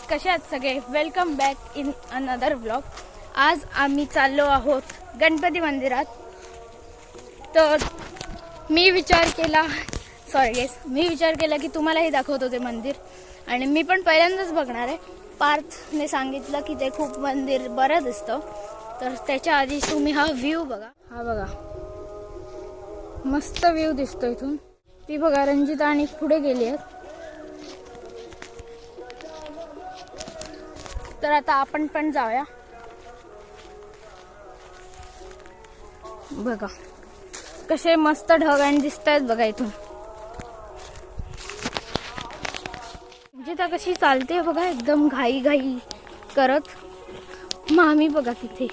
कसे आहात सगळे. Welcome back in another vlog. आज आम्ही चाललो आहोत गणपती मंदिरात. तर मी विचार केला की तुम्हालाही दाखवतो ते मंदिर. आणि मी पण पहिल्यांदाच बघणार आहे. पार्थने सांगितलं की ते खूप मंदिर बरं दिसतं. तर त्याच्या आधी तुम्ही हा व्ह्यू बघा. हा बघा, मस्त व्ह्यू दिसतो इथून. ती बघा रंजिता आणि पुढे गेली आहेत. तर आता आपण पण जाऊया. बघा कसे मस्त ढगाने दिसत आहेत बघा इथून. रंजिता कशी चालते बघा, एकदम घाई घाई करत. मामी बघा तिथे,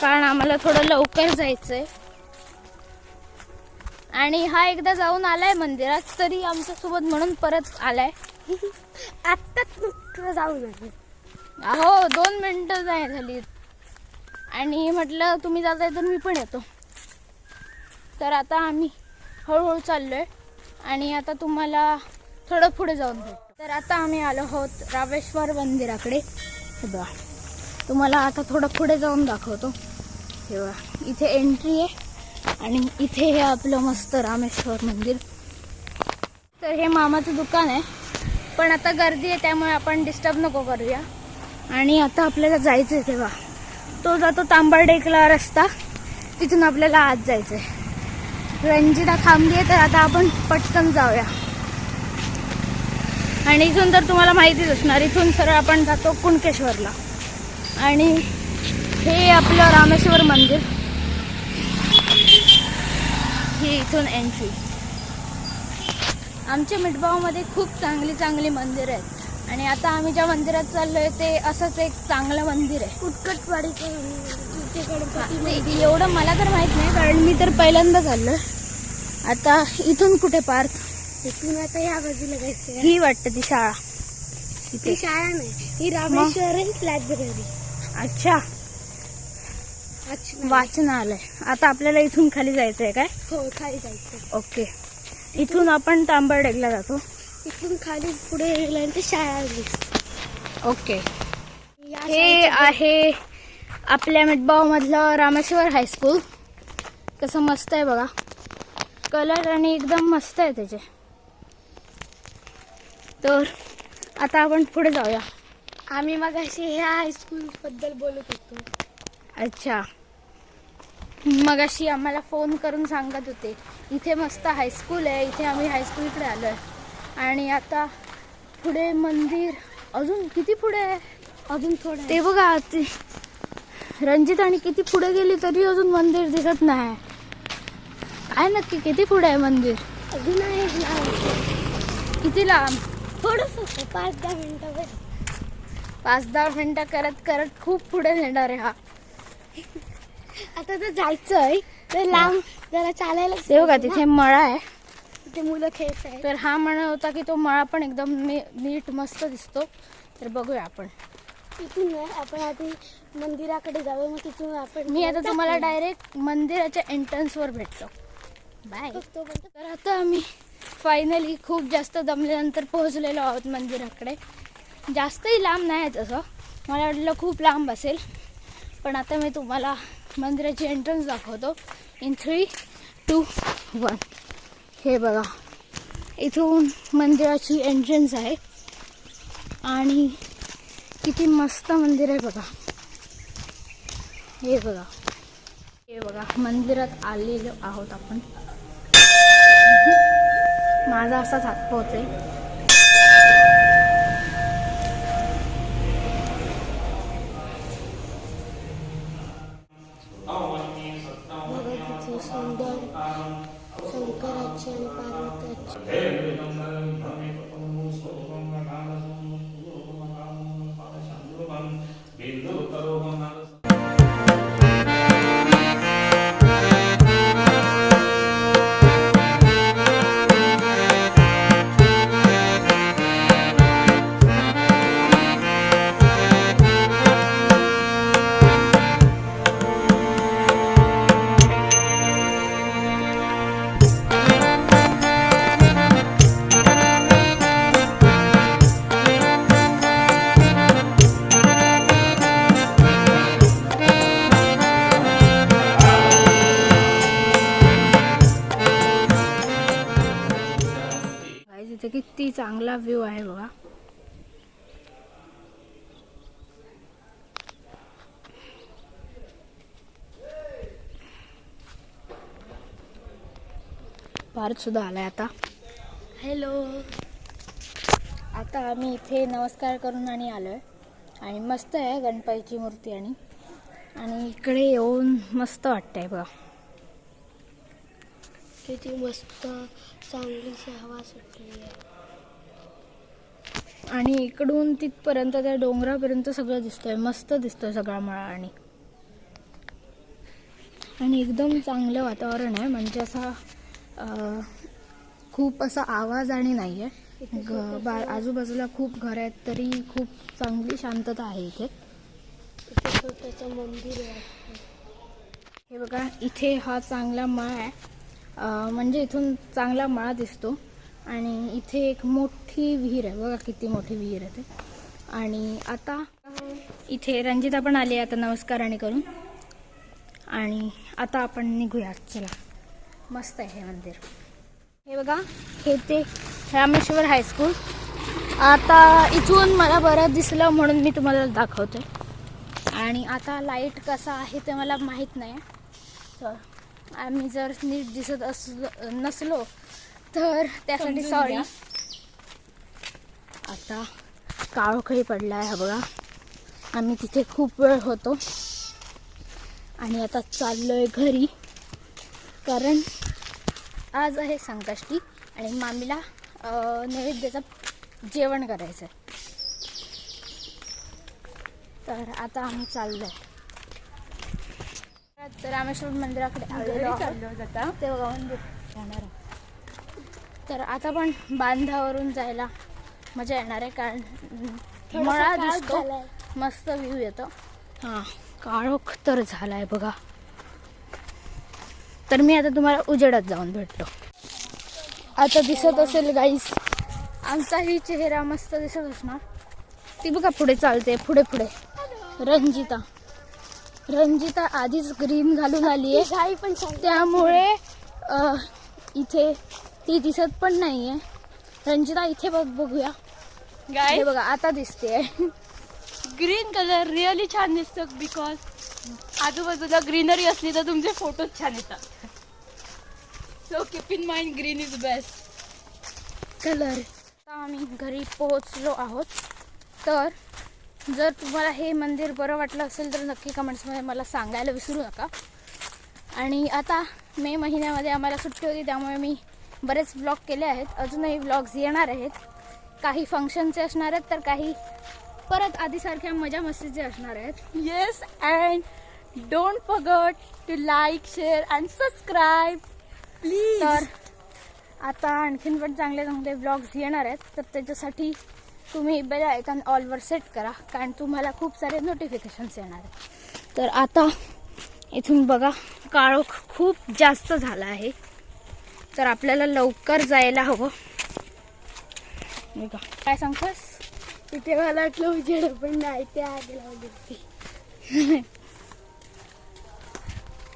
कारण आम्हाला थोडं लवकर जायचंय. आणि हा एकदा जाऊन आलाय मंदिरात तरी आमच्या सोबत, म्हणून परत आलाय. आत्ताच जाऊन आले. अहो 2 मिनिटं नाही झाली. आणि म्हटलं तुम्ही जाताय तर मी पण येतो. तर आता आम्ही हळूहळू चाललोय आणि आता तुम्हाला थोडं पुढे जाऊन भेटतो. तर आता आम्ही आलो आहोत रामेश्वर मंदिराकडे. हे बघा, तुम्हाला आता थोडं पुढे जाऊन दाखवतो. हे बघा, इथे एंट्री आहे आणि इथे हे आपलं मस्त रामेश्वर मंदिर. तर हे मामाचं दुकान आहे, पण आता गर्दी आहे त्यामुळे आपण डिस्टर्ब नको करूया. आणि आता आपल्याला जायचं आहे तेव्हा तो जातो तांबरडेकला रस्ता, तिथून आपल्याला आत जायचं आहे. रंजिता थांबली आहे, तर आता आपण पटकन जाऊया. आणि इथून तर तुम्हाला माहितीच असणार, इथून सरळ आपण जातो कुणकेश्वरला. आणि हे आपलं रामेश्वर मंदिर, ही इथून एंट्री. आमच्या मिठबावमध्ये खूप चांगली मंदिर आहेत. आणि आता आम्ही ज्या मंदिरात चाललोय ते असंच एक चांगलं मंदिर आहे. उत्कटवाडीचं गणपती. एवढं मला तर माहित नाही, कारण मी तर पहिल्यांदा चाललोय. आता इथून कुठे पार्थ? इथून आता या बाजूला जायचं. ही वाटतं ती शाळा. ती शाळा नाही, ही रामेश्वर लायब्ररी. अच्छा, वाचनालय. आता आपल्याला इथून खाली जायचंय काय? हो, खाली जायचंय. ओके, इथून आपण तांबरडेकला जातो. इथून खाली पुढे गेल्यानंतर शाळा. ओके, हे आहे आपल्या मिठबाव मधलं रामेश्वर हायस्कूल. कसं मस्त आहे बघा, कलर आणि एकदम मस्त आहे त्याचे. तर आता आपण पुढे जाऊया. आम्ही मगाशी ह्या हायस्कूल बद्दल बोलत होतो. अच्छा, मगाशी आम्हाला फोन करून सांगत होते इथे मस्त हायस्कूल आहे, इथे आम्ही हायस्कूलकडे आलोय. आणि आता पुढे मंदिर अजून किती पुढे आहे, अजून थोडं ते बघा. ते रंजित आणि किती पुढे गेली तरी अजून मंदिर दिसत नाही. काय नक्की किती पुढे आहे मंदिर? अजून आहे किती लांब? थोडंसं 5-10 मिनिटं. 5-10 मिनिटं करत करत खूप पुढे नेणार आहे हा. आता तर जायचंय तर लांब जरा चालायला. ते बघा तिथे मळा आहे, तिथे मुलं खेळत आहे. तर हा म्हणत होता की तो मळा पण एकदम नीट मस्त दिसतो. तर बघूया आपण. तिथून आपण आधी मंदिराकडे जाऊ, मग तिथून आपण. मी आता तुम्हाला डायरेक्ट मंदिराच्या एंट्रन्सवर भेटतो. बाय. तर आता आम्ही फायनली खूप जास्त दमल्यानंतर पोहोचलेलो आहोत मंदिराकडे. जास्तही लांब नाही आहे तसं, मला वाटलं खूप लांब असेल. पण आता मी तुम्हाला मंदिराची एंट्रन्स दाखवतो. इन 3, 2, 1. हे बघा, इथून मंदिराची एंट्रन्स आहे. आणि किती मस्त मंदिर आहे बघा. हे बघा, हे बघा, मंदिरात आलेलो आहोत आपण. माझा असाच हात पोहोचेल. सुंदर शंकराची आणि पार्वतीची. इथे किती चांगला व्ह्यू आहे बघा. भारत सुद्धा आलाय आता. हॅलो. आता आम्ही इथे नमस्कार करून आणि आलोय आणि मस्त आहे गणपतीची मूर्ती आणि इकडे येऊन मस्त वाटतंय बघा. किती मस्त चांगलीशी हवा सुटली आहे आणि इकडून तिथपर्यंत त्या डोंगरापर्यंत सगळं दिसतंय. मस्त दिसतोय सगळा मळा आणि एकदम चांगलं वातावरण आहे. म्हणजे असा खूप असा आवाज आणि नाही आहे. आजूबाजूला खूप घर आहेत तरी खूप चांगली शांतता आहे इथे. छोटंसं मंदिर आहे. हे बघा इथे हा चांगला मळा आहे. म्हणजे इथून चांगला मळा दिसतो आणि इथे एक मोठी विहीर आहे बघा. किती मोठी विहीर आहे ते. आणि आता इथे रंजिता पण आली आता नमस्कार आणि करून. आणि आता आपण निघूयात. चला. मस्त आहे हे मंदिर. हे बघा हे ते रामेश्वर हायस्कूल. आता इथून मला बरं दिसलं म्हणून मी तुम्हाला दाखवते. आणि आता लाईट कसा आहे ते मला माहीत नाही. तर आम्ही जर नीट दिसत नसलो तर त्यासाठी सॉरी. आता काळोखही पडला आहे हा बघा. आम्ही तिथे खूप वेळ होतो आणि आता चाललोय घरी कारण आज आहे संकष्टी आणि मामीला नैवेद्याचं जेवण करायचं आहे. तर आता आम्ही चाललोय. तर रामेश्वर मंदिराकडे आलेलो आहोत. ते बघा मंदिर जाणार आहे. तर आता पण बांधावरून जायला मजा येणार आहे कारण मळा दिसतो. मस्त व्ह्यू येतो. हां काळोख तर झालाय बघा. तर मी आता तुम्हाला उजेडात जाऊन भेटतो. आता दिसत असेल गाईस आमचाही चेहरा मस्त दिसत असणार. ती बघा पुढे चालते. पुढे रंजिता आधीच ग्रीन घालून आली आहे त्यामुळे इथे ती दिसत पण नाहीये. रंजिता इथे बघूया. गाइस बघा आता दिसते. ग्रीन कलर रिअली छान दिसतो बिकॉज आजूबाजूला ग्रीनरी असली तर तुमचे फोटोज छान येतात. So keep in mind green is best colour. आता आम्ही घरी पोहोचलो आहोत. तर जर तुम्हाला हे मंदिर बरं वाटलं असेल तर नक्की कमेंट्समध्ये मला सांगायला विसरू नका. आणि आता मे महिन्यामध्ये आम्हाला सुट्टी होती त्यामुळे मी बरेच व्लॉग केले आहेत. अजूनही व्लॉग्स येणार आहेत. काही फंक्शनचे असणार आहेत तर काही परत आधीसारख्या मजा मस्तीचे असणार आहेत. Yes and don't forget to like share and subscribe please. तर आता आणखीन पण चांगले चांगले व्लॉग्स येणार आहेत तर त्याच्यासाठी तुम्ही बेल आयकॉन ऑलवर सेट करा कारण तुम्हाला खूप सारे नोटिफिकेशन्स येणार आहेत. तर आता इथून बघा काळोख खूप जास्त झाला आहे तर आपल्याला लवकर जायला हवं. बघा काय सांगतोस. तिथे मला वाटलं उजेड पण नाही ते आग लावली.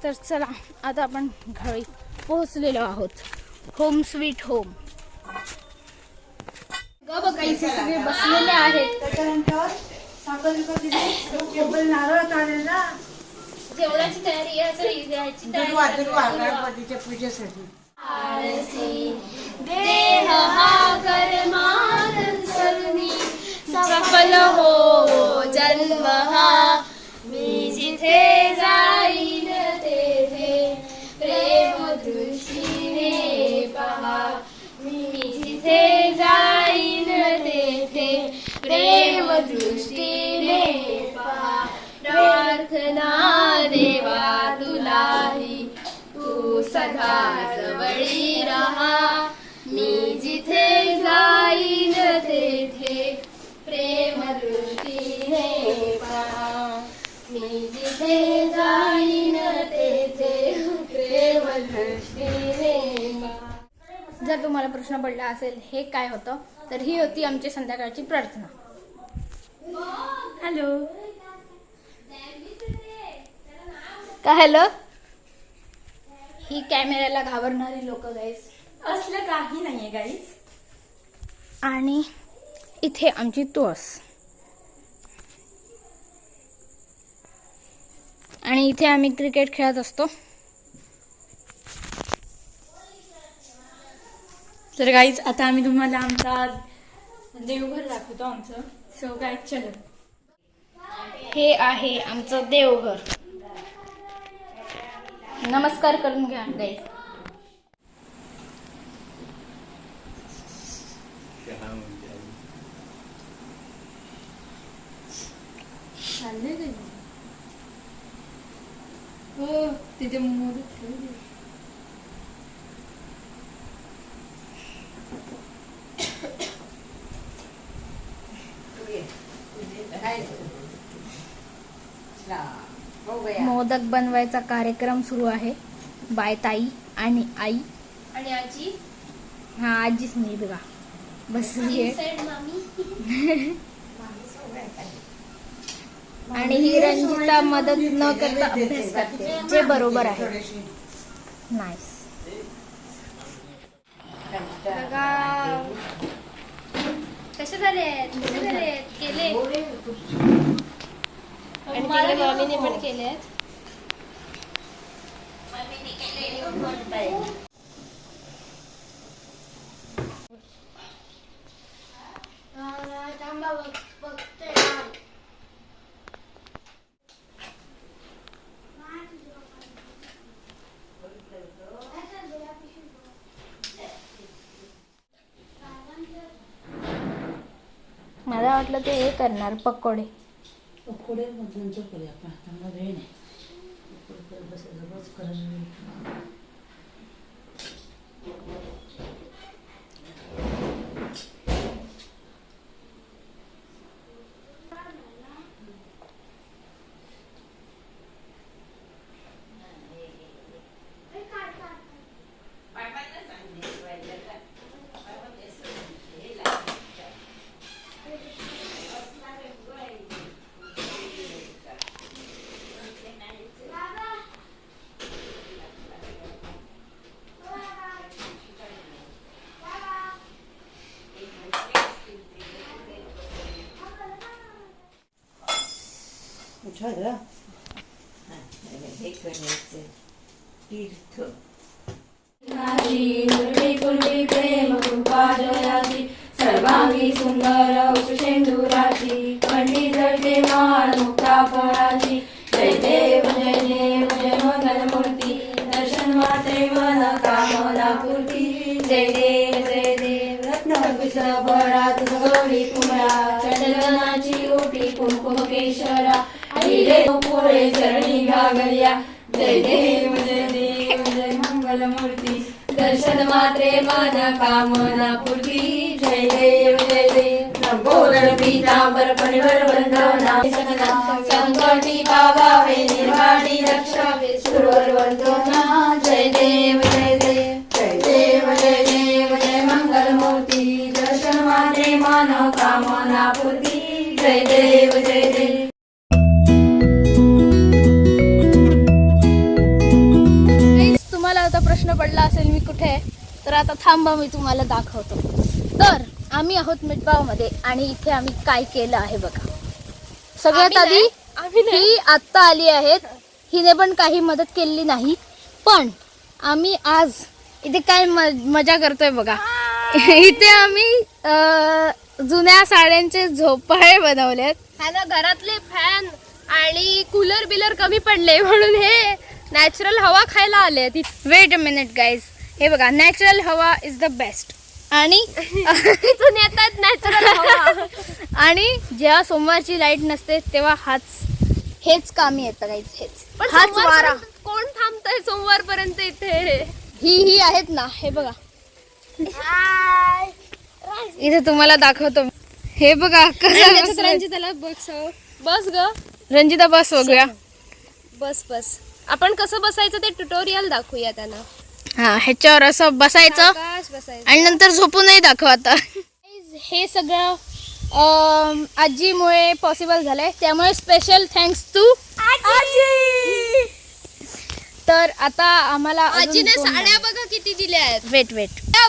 तर चला आता आपण घरी पोहोचलेलो आहोत. Home sweet home. बघा इथे सगळे बसलेले आहेत. त्याच्यानंतर जेवणाची तयारी याची गणपतीच्या पूजेसाठी देह हा कर्मानं सरुनी सफल हो जन्म हा. मी जिथे जाईन तेथे प्रेम दृष्टीने पहा. मी जिथे जाईन तेथे प्रेम दृष्टीने पहा. प्रार्थना देवा तुलाही तू सदा जवळी रहा. मी जिथे जाईन तेथे प्रेम दृष्टीने पहा. मी जिथे जाईन तेथे प्रेम दृष्टीने पहा. जर तुम्हाला प्रश्न पडला असेल हे काय होतं तर ही होती आमची संध्याकाळची प्रार्थना. हॅलो काय हॅलो. ही कॅमेऱ्याला घाबरणारी लोक गाईस. असलं काही नाहीये गाईस. आणि इथे आमची तुळस. आणि इथे आम्ही क्रिकेट खेळत असतो. तर गाईज आता आम्ही तुम्हाला आमचा देवघर दाखवतो आमचं. सो गाईज चलो. हे आहे आमचं देवघर. नमस्कार करून घ्या गाईज. हो तिथे मोदक ठेवले. मोदक बनवायचा कार्यक्रम सुरू आहे. बाय ताई आणि आई आणि आजी. हा आजीच नाही बघा बसली आहे. आणि ही रंजिता मदत न करता अभ्यास करते, जे बरोबर आहे. नाईस. बघा कसे झाले केले. आणि तिकडे मामीने पण केले. मला वाटलं ते हे करणार पकोडे. प्रेम कृपा जयाची सर्वांगी सुंदर उषेंदुराची पंडित जळते माळ मुक्ता फळाची. जय देव जय मंगलमूर्ती दर्शन मात्रे मन कामना पूर्ती. जय देव रत्नभूषण भरात गौरी कुमळा चंदनाची ओटी कुंकुम केशरा हिरे पुरे चरणी घागर्या. जय देव जय मंगलमूर्ती दर्शन मात्रे मन कामना पूर्ती. जय देव लंबोदर पीतांबर परिवर वंदना संकटी पावावे निर्वाणी रक्षावे सुरवर वंदना. जय देव जय मंगलमूर्ती दर्शन मात्रे मन कामना पूर्ती. जय देव तुम्हाला आता प्रश्न पडला असेल मी कुठे आहे, तर आता थांबा मी तुम्हाला दाखवतो. तर आम्ही आहोत मिठगाव मध्ये आणि इथे आम्ही काय केलं आहे बघा. सगळ्यात आधी ही आत्ता आली आहेत, हिने पण काही मदत केलेली नाही. पण आम्ही आज इथे काय मजा करतोय बघा. इथे आम्ही जुन्या साड्यांचे झोपाळे बनवलेत. ह्याला घरातले फॅन आणि कूलर बिलर कमी पडले म्हणून हे नॅचरल हवा खायला आले. वेट अ मिनिट गाईज, हे बघा नॅचरल हवा इज द बेस्ट. आणि इथून येतात नॅचरल हवा. आणि जेव्हा सोमवारची लाईट नसते तेव्हा हेच कामी येतं गाईज. हेच पण हाच वारा. कोण थांबतंय सोमवार पर्यंत इथे. ही आहेत ना, हे बघा इथे तुम्हाला दाखवतो. हे बघा रंजिताला बस ग रंजिता बस बघूया. बस आपण कसं बसायचं ते ट्युटोरियल दाखवूया त्यांना. हा, ह्याच्यावर असं बसायचं बसायचं आणि नंतर झोपूनही दाखव. आता हे सगळं आजीमुळे पॉसिबल झालंय, त्यामुळे स्पेशल थँक्स टू आजी. तर आता आम्हाला आजीने साड्या बघा किती दिल्या आहेत. वेट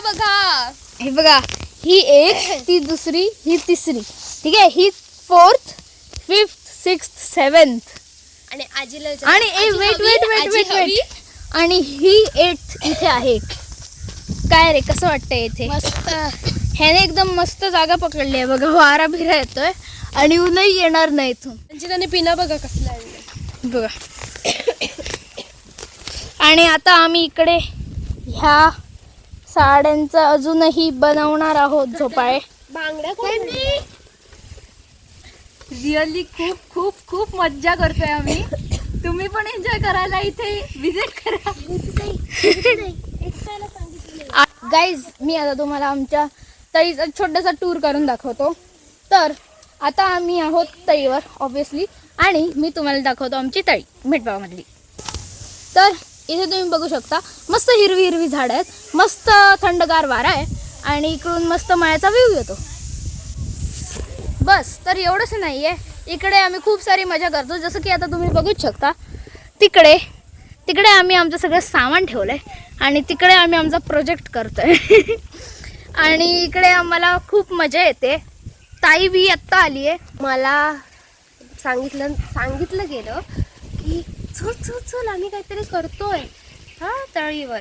बघा हे बघा, ही एक, ती दुसरी, ही तिसरी, ठीक आहे, ही 4th 5th 6th 7th आणि आजीला आणि वेट आणि ही 8th इथे आहे. काय रे कसं वाटतंय इथे? मस्त. ह्याने एकदम मस्त जागा पकडली आहे बघा. वारा बिरा येतोय आणि ऊनही येणार नाही इथून. म्हणजे त्याने पिना बघा कसला आहे बघा. आणि आता आम्ही इकडे ह्या साड्यांचं अजूनही बनवणार आहोत झोपाळे. बांगड्या रिअली खूप खूप खूप मज्जा करतोय आम्ही. तुम्ही पण एन्जॉय करायला इथे विजिट करा. गाईज मी आता तुम्हाला आमच्या तळीचा छोटासा टूर करून दाखवतो. तर आता आम्ही आहोत तळीवर ऑब्विसली आणि मी तुम्हाला दाखवतो आमची तळी मिठगावमधली. तर इथे तुम्ही बघू शकता मस्त हिरवी हिरवी झाडं आहेत, मस्त थंडगार वारा आहे आणि इकडून मस्त माळ्याचा व्ह्यू येतो. बस. तर एवढंच नाही आहे, इकडे आम्ही खूप सारी मजा करतो. जसं की आता तुम्ही बघूच शकता तिकडे तिकडे आम्ही आमचं सगळं सामान ठेवलं आहे आणि तिकडे आम्ही आमचा प्रोजेक्ट करतो आहे. आणि इकडे आम्हाला खूप मजा येते. ताई बी आत्ता आली आहे. मला सांगितलं गेलं की चल चल चल आम्ही काहीतरी करतोय हा तळीवर.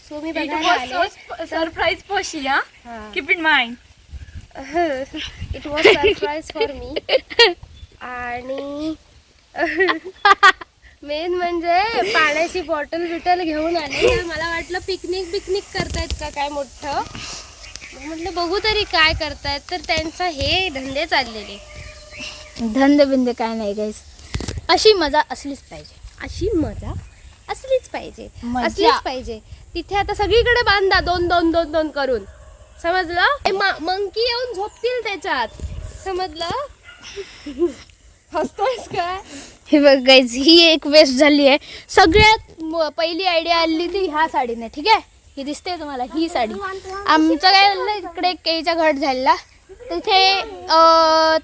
सो मी बघायला आले. सरप्राईज पोशी हा. Keep in mind. It was surprise for me. आणि मेन म्हणजे पाण्याची बॉटल बिटल घेऊन आले. मला वाटलं पिकनिक करतायत का काय मोठं. म्हटलं बघू तरी काय करतायत. तर त्यांचा हे धंदे चाललेले. धंदे बिंदे काय नाही गाईस, अशी मजा असलीच पाहिजे. अशी मजा असलीच पाहिजे. मजा. असलीच पाहिजे. तिथे आता सगळीकडे बांधा दोन दोन दोन दोन करून. समजलं? मंकी येऊन झोपतील त्याच्यात. समजलं? हसतोयस काय? हे बघ गाईज, ही एक वेस्ट झाली आहे. सगळ्यात पहिली आयडिया आली ती ह्या साडीने. ठीक आहे, ही दिसते तुम्हाला ही साडी. आमचं काय झालं इकडे केळीचा घट झालेला, तिथे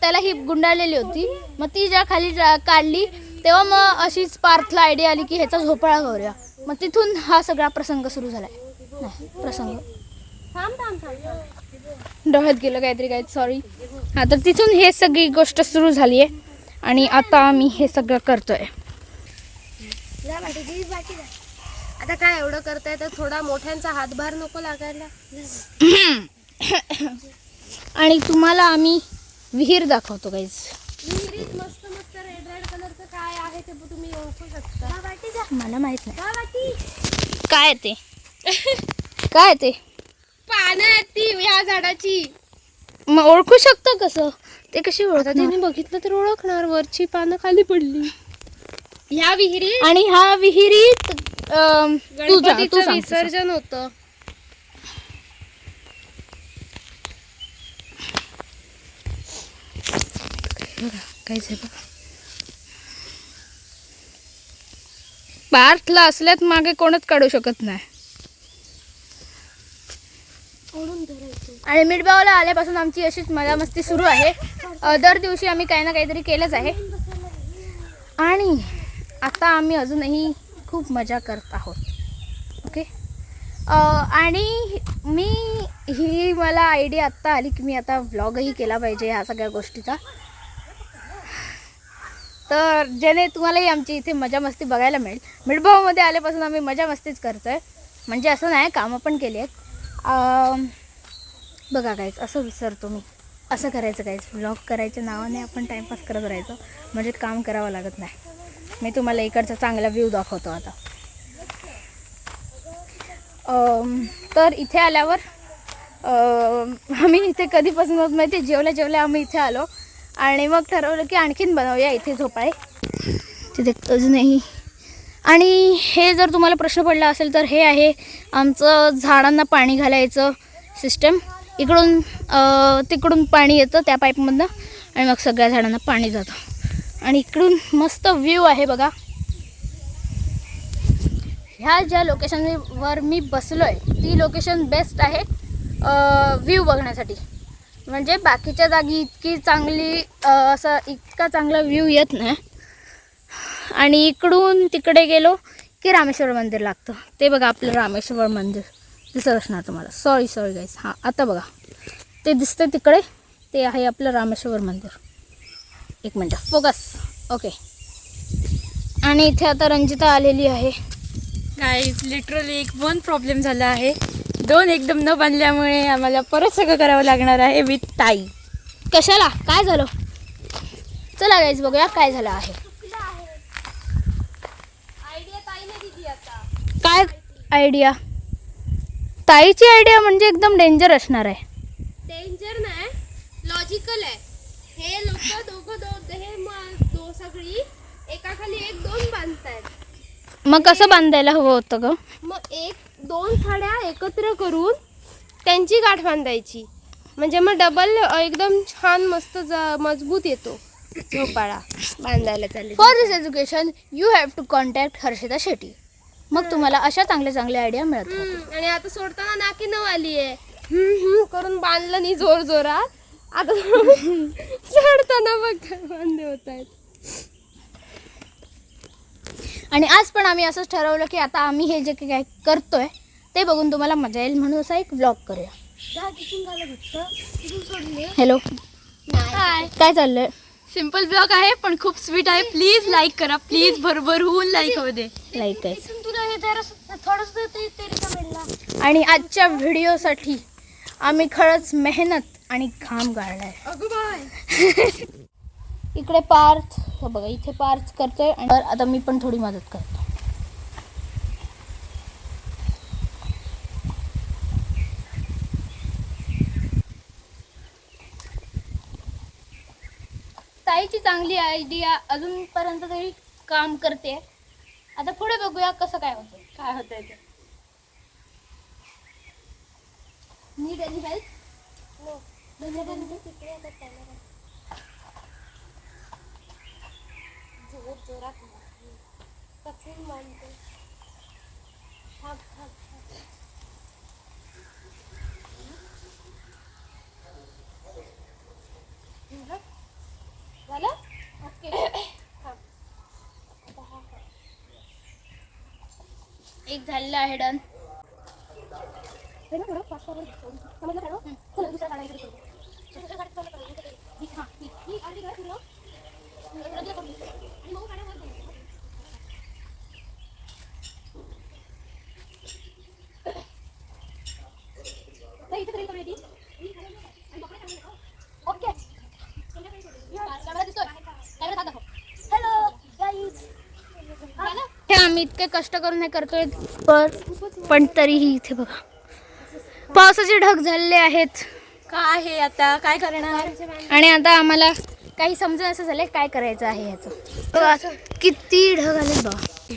त्याला ही गुंडाळलेली होती. मग ती ज्या खाली काढली तेव्हा मग अशीच पार्थला आयडिया आली की ह्याचा झोपाळा करूया. मग तिथून हा सगळा प्रसंग सुरू झाला आहे. नाही प्रसंग डोळ्यात गेलं काहीतरी काय, सॉरी. हां, तर तिथून हे सगळी गोष्ट सुरू झाली आहे आणि आता आम्ही हे सगळं करतोय. आता काय एवढं करताय तर थोडा मोठ्यांचा हातभार नको लागायला. आणि तुम्हाला आम्ही विहीर दाखवतो गाईज. विहिरीत मस्त मस्त रेड कलरचं काय आहे ते तुम्ही ओळखू शकता. मला माहित नाही काय ते काय ते पानं आहेत ती ह्या झाडाची. मग ओळखू शकतो कसं? ते कशी ओळखतात? त्याने बघितलं तर ओळखणार. वरची पानं खाली पडली. ह्या विहिरीत आणि ह्या विहिरीत तू गणपतीचं विसर्जन होतं. काहीच पार्थला असल्यात मागे कोणच काढू शकत नाही. आणि मिठबावला आल्यापासून आमची अशीच मजा मस्ती सुरू आहे. दर दिवशी आम्ही काही ना काहीतरी केलंच आहे आणि आता आम्ही अजूनही खूप मजा करत आहोत. ओके. आणि ही मला आयडिया आत्ता आली की मी आता व्लॉगही केला पाहिजे ह्या सगळ्या गोष्टीचा. तर ज्याने तुम्हालाही आमची इथे मजा मस्ती बघायला मिळेल. मिठभाऊमध्ये आल्यापासून आम्ही मजा मस्तीच करतो आहे. म्हणजे असं नाही, कामं पण केली आहेत. बघा गाईज, असं विसरतो मी. असं करायचं गाईज, व्लॉग करायच्या नावाने आपण टाईमपास करत राहायचं, म्हणजे काम करावं लागत नाही. मी तुम्हाला इकडचा चांगला व्ह्यू दाखवतो आता. तर इथे आल्यावर आम्ही इथे कधीपासून माहिती जेवल्या आम्ही इथे आलो आणि मग ठरवलं की आणखीन बनवूया इथे झोपाळे. तिथे अजूनही. आणि हे जर तुम्हाला प्रश्न पडला असेल तर हे आहे आमचं झाडांना पाणी घालायचं सिस्टम. इकडून तिकडून पाणी येतं त्या पाईपमधनं आणि मग सगळ्या झाडांना पाणी जातं. आणि इकडून मस्त व्ह्यू आहे बघा. ह्या ज्या लोकेशनवर मी बसलो आहे ती लोकेशन बेस्ट आहे व्ह्यू बघण्यासाठी. म्हणजे बाकीच्या जागी इतकी चांगली इतका चांगला व्ह्यू येत नाही. आणि इकडून तिकडे गेलो की रामेश्वर मंदिर लागतं. ते बघा आपलं रामेश्वर मंदिर दिसत असणार तुम्हाला. Sorry guys. हां, आता बघा ते दिसते तिकडे ते आहे आपलं रामेश्वर मंदिर. एक मिनटं फोकस. ओके. आणि इथे आता रंजिता आलेली आहे. गाईज लिटरली एक प्रॉब्लेम झाला आहे. 2 एकदम न बांधल्यामुळे आम्हाला परत सगळं करावं लागणार आहे विथ ताई. कशाला? काय झालं? चला गाईज बघूया काय झालं आहे. काय आयडिया? ताईची आयडिया म्हणजे एकदम डेंजर असणार आहे. डेंजर नाही, लॉजिकल आहे. हे लोक दोघं सगळी एकाखाली 1-2 बांधतायत. मग कसं बांधायला हवं होतं ग? मग 1-2 साड्या एकत्र करून त्यांची गाठ बांधायची, म्हणजे मग डबल एकदम छान मस्त मजबूत येतो झोपाळा बांधायला. चालेल. For this education you have to contact Harshita Shetty. मग तुम्हाला अशा चांगल्या आयडिया मिळत राहतील. आणि आता सोडताना नाकी नव आली आहे. करून बांधलं नाही जोर जोरात. आता सोडताना बघ बांधे होत आहेत. आणि आज पण आम्ही असंच ठरवलं की आता आम्ही हे जे काय करतोय ते बघून तुम्हाला मजा येईल म्हणून असा एक व्लॉग करूया. हॅलो, काय चाललंय? सिम्पल ब्लॉग आहे पण खूप स्वीट आहे. प्लीज लाईक करा, प्लीज भरभरून लाईक होऊ दे. लाईक आहे. आणि आजच्या व्हिडिओसाठी आम्ही खरंच मेहनत आणि घाम गाळलाय. इकडे पार्थ हे बघा, इथे पार्थ करतोय आणि आता मी पण थोडी मदत करतो. ताईची चांगली आयडिया अजूनपर्यंत तरी काम करते. आता पुढे बघूया कसं काय होतंय ते. Need any help? झालं? एक झालेलं आहे डन. हे आम्ही इतके कष्ट करून हे करतोय पण तरीही इथे बघा पावसाचे ढग झालेले आहेत. काय हे आता काय करणार? आणि आता आम्हाला काही समजून असं झालंय काय करायचं आहे ह्याचं. बघा किती ढग आले बघा.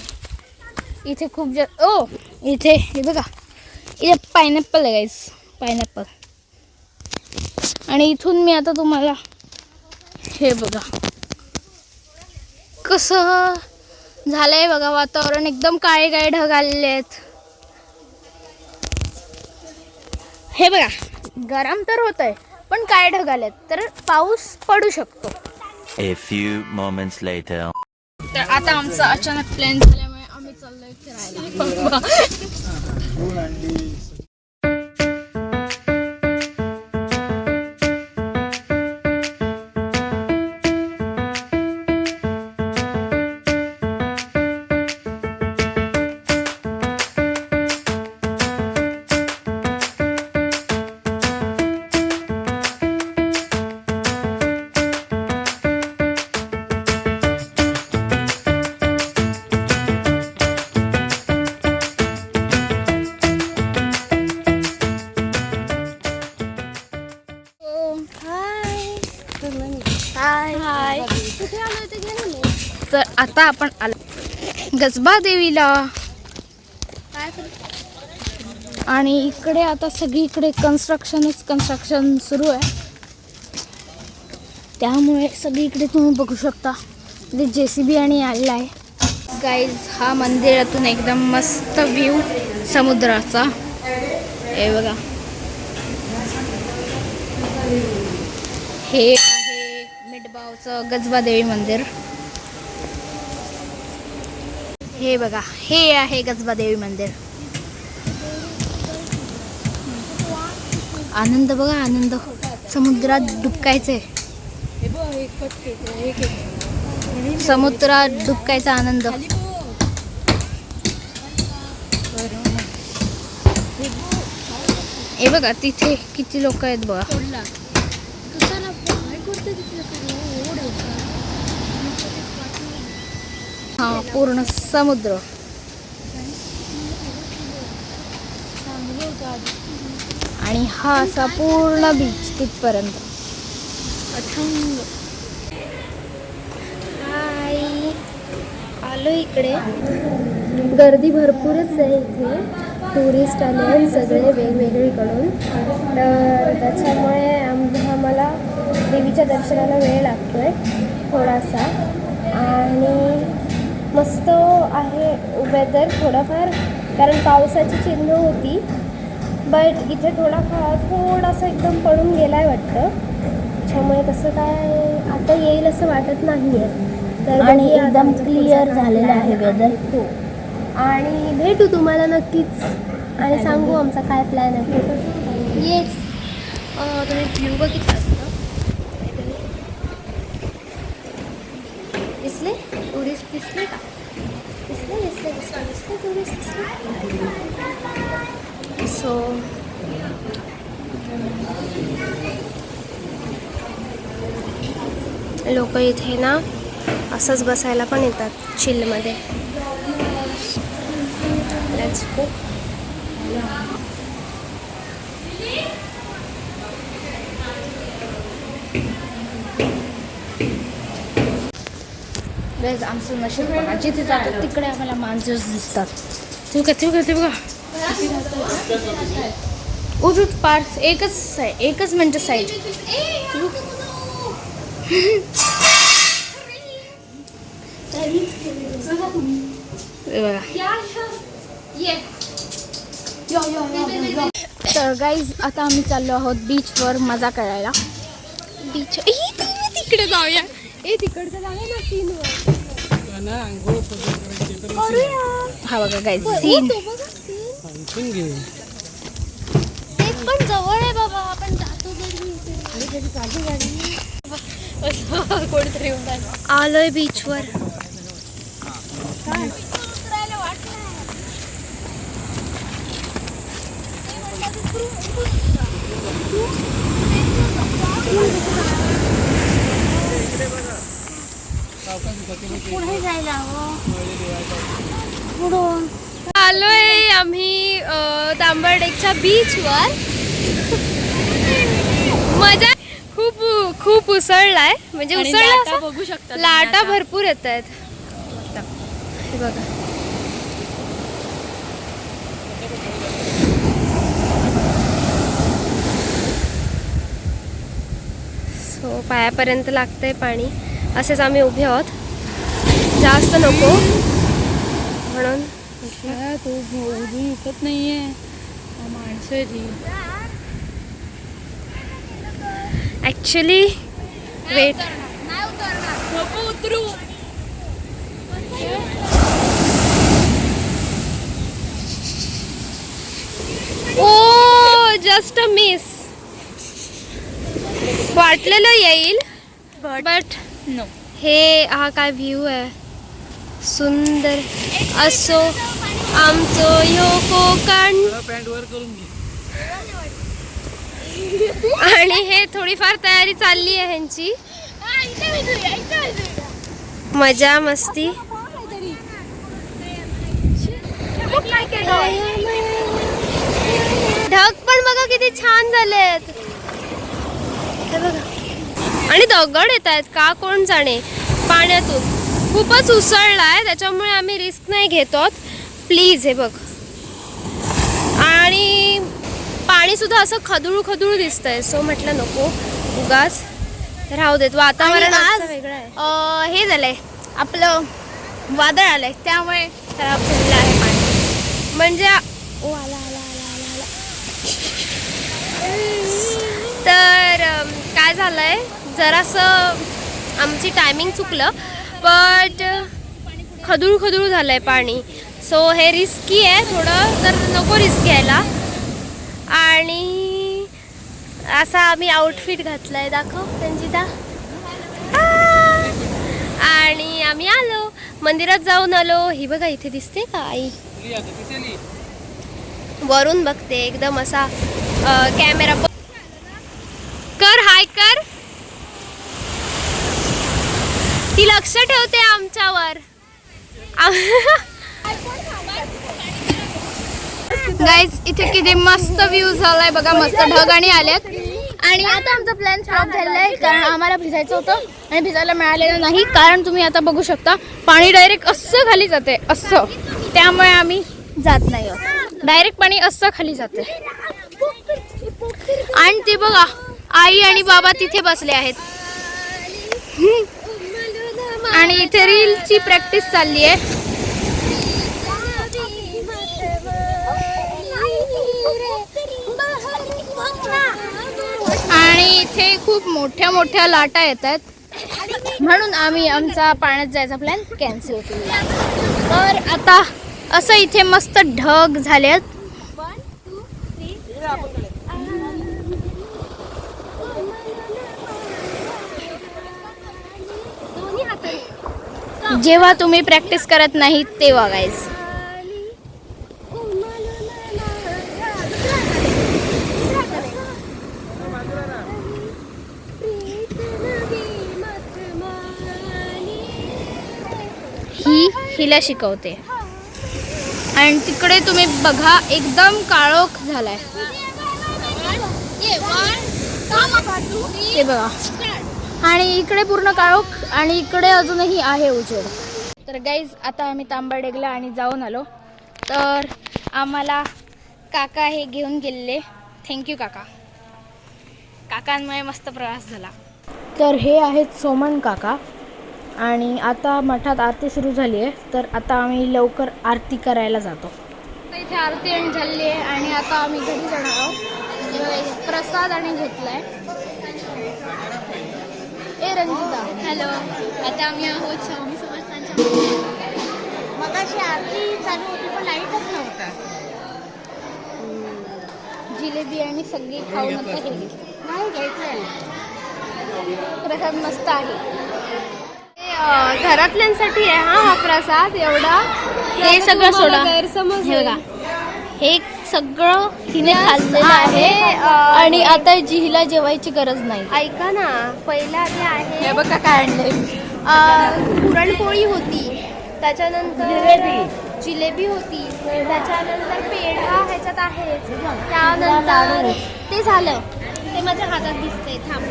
इथे खूप इथे हे बघा, इथे पायनॅपल आहे गाईस, पायनॅपल. आणि इथून मी आता तुम्हाला हे बघा कसं झालंय बघा वातावरण. एकदम काळे ढग आलेले आहेत. हे बघा गरम तर होतंय पण काय ढग आलेत तर पाऊस पडू शकतो. A few moments later. तर आता आमचा अचानक प्लॅन झाल्यामुळे आम्ही चाललोय फिरायला. हाय. तर आता आपण आलो गजबा देवीला. आणि इकडे आता सगळीकडे कन्स्ट्रक्शन सुरू आहे. त्यामुळे सगळीकडे तुम्ही बघू शकता ते JCB आणि आलेला आहे. गाईज हा मंदिरातून एकदम मस्त व्ह्यू समुद्राचा. हे बघा हे आहे मिठबावचं गजबा देवी मंदिर. हे बघा हे आहे गजबा देवी मंदिर. आनंद बघा आनंद. समुद्रात डुबकायचे. समुद्रात डुबकायचा आनंद. हे बघा तिथे किती लोक आहेत बघा. हा पूर्ण समुद्र. आणि हा असा पूर्ण बीच तिथपर्यंत. हाय, आलो इकडे. गर्दी भरपूरच आहे इथे. टुरिस्ट आले आहेत सगळे वेगवेगळीकडून. तर त्याच्यामुळे आम्हाला देवीच्या दर्शनाला वेळ लागतो आहे थोडासा. आणि मस्त आहे वेदर थोडंफार, कारण पावसाची चिन्ह होती. बट इथे थोडासा एकदम पडून गेला आहे वाटतं. त्याच्यामुळे तसं काय आता येईल असं वाटत नाही आहे. तर आणि एकदम क्लिअर झालेलं आहे वेदर. हो, आणि भेटू तुम्हाला नक्कीच आणि सांगू आमचा काय प्लॅन आहे. येस, तुम्ही व्ह्यू बघितला दिसले? टुरिस्ट दिसले का? दिसले टुरिस्ट दिसले. सो लोक इथे ना असंच बसायला पण येतात चिलमध्ये. Let's go. गाईज आमचं नशीब बघा, जिथे जातो तिकडे आम्हाला मांजर दिसतात. ते बघा उठ पार्ट एकच म्हणजे साईड. तर गाईज आता आम्ही चाललो आहोत बीचवर मजा करायला. बीच तिकडे जाऊया. तिकडचं जाऊया ना सीनवर. हा बघा गाईज सीन. ते पण जवळ आहे बाबा. आपण जातो कोणीतरी आलोय बीचवर. पुढे जायला हवं. आलोय आम्ही तांबरडेकच्या बीचवर. मजा खूप उसळलाय, म्हणजे उसळला बघू शकता. लाटा भरपूर येत आहेत. हे बघा. सो पायापर्यंत लागतंय पाणी. असेच आम्ही उभे आहोत, जास्त नको म्हणून. तो उठत नाहीये माणसं ती. Actually wait. उतरू. Oh just a miss. वाटलेलं येईल बट नो. हे हा काय व्ह्यू आहे सुंदर. असो आमचं ह्यो कोकण. आणि हे थोडीफार तयारी चालली आहे ह्यांची. मजा मस्ती. ढग पण बघा किती छान झालेत. हे बघा. आणि दगड येत आहेत का कोण जाणे पाण्यातून. खूपच उसळलाय, त्याच्यामुळे आम्ही रिस्क नाही घेतो प्लीज. हे बघ. आणि पाणी सुद्धा असं खदुळू दिसतंय. सो म्हटलं नको उगाच राहू देत. वातावरण आज वेगळं आहे. हे झालंय आपलं वादळ आलंय, त्यामुळे खराब झालेलं आहे पाणी. म्हणजे ओ आला. तर काय झालंय, जरासं आमची टायमिंग चुकलं, बट खदुळू झालंय पाणी. सो हे रिस्की आहे थोडं, तर नको रिस्क घ्यायला. आणि असा आम्ही आउटफिट घातलाय, दाखव रंजिता. आणि आम्ही आलो मंदिरात जाऊन आलो. ही बघा इथे दिसते का आई, वरून बघते एकदम असा कॅमेरा कर, हाय कर. ती लक्ष ठेवते आमच्यावर. गाईज इथे किती मस्त व्ह्यू झालाय बघा, मस्त ढगाने आल्यात. आणि आता आमचा प्लॅन स्टॉप झालेला आहे कारण आम्हाला भिजायचं होतं आणि भिजायला मिळालेलं नाही. कारण तुम्ही आता बघू शकता पाणी डायरेक्ट असं खाली जाते असं, त्यामुळे आम्ही जात नाही आहोत. डायरेक्ट पाणी असं खाली जाते. आणि ते बघा आई आणि बाबा तिथे बसले आहेत आणि इथे रीलची प्रॅक्टिस चालली आहे. आणि इथे खूप मोठ्या मोठ्या लाटा येत आहेत म्हणून आम्ही आमचा पाण्यात जायचा प्लॅन कॅन्सल केला. तर आता असं इथे मस्त ढग झालेत. जेव्हा तुम्ही प्रॅक्टिस करत नाही तेव्हा गाईज. हिला शिकवते. आणि तिकडे तुम्ही बघा एकदम काळोख झालाय ते बघा. आणि इकडे पूर्ण काळोख आणि इकडे अजूनही आहे उजेड. तर गाईज आता आम्ही तांबाडेगला आणि जाऊन आलो. तर आम्हाला काका हे घेऊन गेलेले. थँक्यू काका, काकांमुळे मस्त प्रवास झाला. तर हे आहेत सोमन काका. आणि आता मठात आरती सुरू झाली आहे तर आता आम्ही लवकर आरती करायला जातो. इथे आरती झाली आहे आणि आता आम्ही घरी जाणार आहोत. प्रसाद आणि घेतलाय. ए रंजिता हॅलो. आता आम्ही आहोत स्वामी समर्थांच्या. मगाशी आरती चालू होती पण लाईटच नव्हता. जिलेबी आणि सगळी खाऊन आता हे घेतलं नाही घ्यायचं. प्रसाद मस्त आहे. घरातल्यांसाठी आहे हा प्रसाद एवढा. हे सगळं सोडा. गैरसमज हे बघा हे सगळं हिने खाल्लेलं आहे आणि आता हिला जेवायची गरज नाही. ऐका ना, पहिला आधी आहे हे बघा काय आणलंय. पुरणपोळी होती, त्याच्यानंतर जिलेबी होती, त्याच्यानंतर पेढा ह्याच्यात आहेच, त्यानंतर ते झालं, ते माझ्या हातात दिसतंय थांब.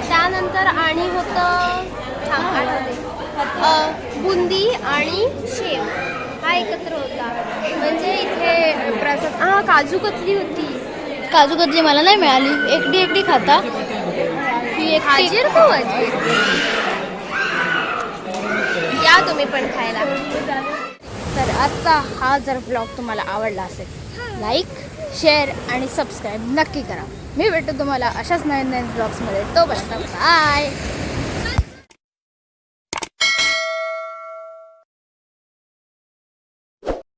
त्यानंतर आणि होतं बुंदी आणि शेव हा एकत्र होता. म्हणजे इथे प्रसाद. हा काजू कतली होती. काजू कतली मला नाही मिळाली. एकटी एकटी खाता ही एक हाजीर को वजीर. या तुम्ही पण खायला. तर आजचा हा जर ब्लॉग तुम्हाला आवडला असेल लाईक शेअर आणि सबस्क्राईब नक्की करा. मी भेटतो तुम्हाला अशाच नवीन नवीन ब्लॉग्समध्ये. तोपर्यंत बाय.